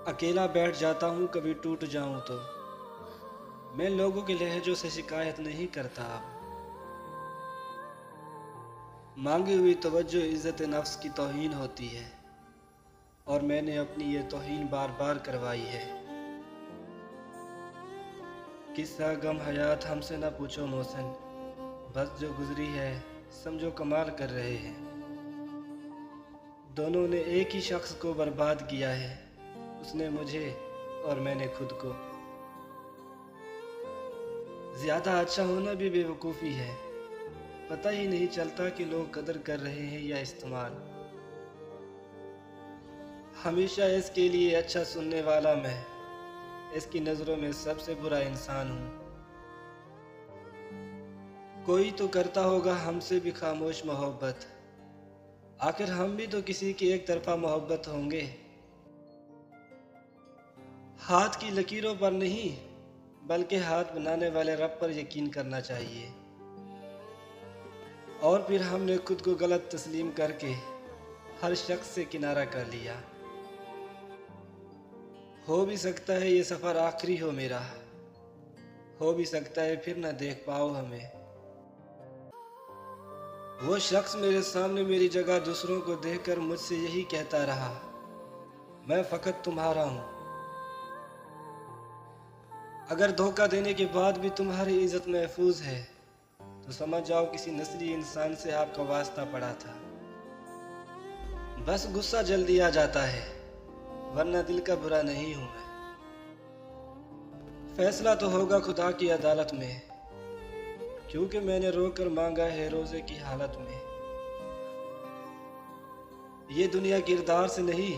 अकेला बैठ जाता हूँ कभी टूट जाऊँ तो। मैं लोगों के लहजों से शिकायत नहीं करता अब। मांगी हुई तवज्जो इज्जत नफ्स की तौहीन होती है, और मैंने अपनी ये तौहीन बार बार करवाई है। किस्सा गम हयात हमसे न पूछो मोहसिन, बस जो गुजरी है समझो कमाल कर रहे हैं। दोनों ने एक ही शख्स को बर्बाद किया है, उसने मुझे और मैंने खुद को। ज़्यादा अच्छा होना भी बेवकूफ़ी है, पता ही नहीं चलता कि लोग कदर कर रहे हैं या इस्तेमाल। हमेशा इसके लिए अच्छा सुनने वाला मैं, इसकी नज़रों में सबसे बुरा इंसान हूँ। कोई तो करता होगा हमसे भी खामोश मोहब्बत, आखिर हम भी तो किसी की एक तरफा मोहब्बत होंगे। हाथ की लकीरों पर नहीं, बल्कि हाथ बनाने वाले रब पर यकीन करना चाहिए। और फिर हमने खुद को गलत तस्लीम करके हर शख्स से किनारा कर लिया। हो भी सकता है ये सफ़र आखिरी हो मेरा, हो भी सकता है फिर न देख पाओ हमें। वो शख्स मेरे सामने मेरी जगह दूसरों को देखकर मुझसे यही कहता रहा, मैं फ़कत तुम्हारा हूँ। अगर धोखा देने के बाद भी तुम्हारी इज्जत महफूज है, तो समझ जाओ किसी नस्ली इंसान से आपका वास्ता पड़ा था। बस गुस्सा जल्दी आ जाता है, वरना दिल का बुरा नहीं हूं मैं। फैसला तो होगा खुदा की अदालत में, क्योंकि मैंने रोकर मांगा है रोजे की हालत में। ये दुनिया किरदार से नहीं,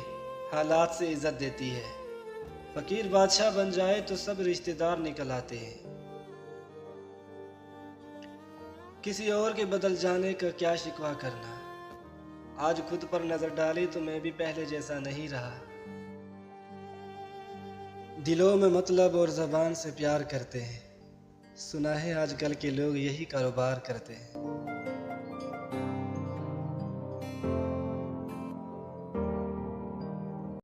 हालात से इज्जत देती है। फकीर बादशाह बन जाए तो सब रिश्तेदार निकल आते हैं। किसी और के बदल जाने का क्या शिकवा करना, आज खुद पर नजर डाली तो मैं भी पहले जैसा नहीं रहा। दिलों में मतलब और ज़बान से प्यार करते हैं, सुना है आजकल के लोग यही कारोबार करते हैं।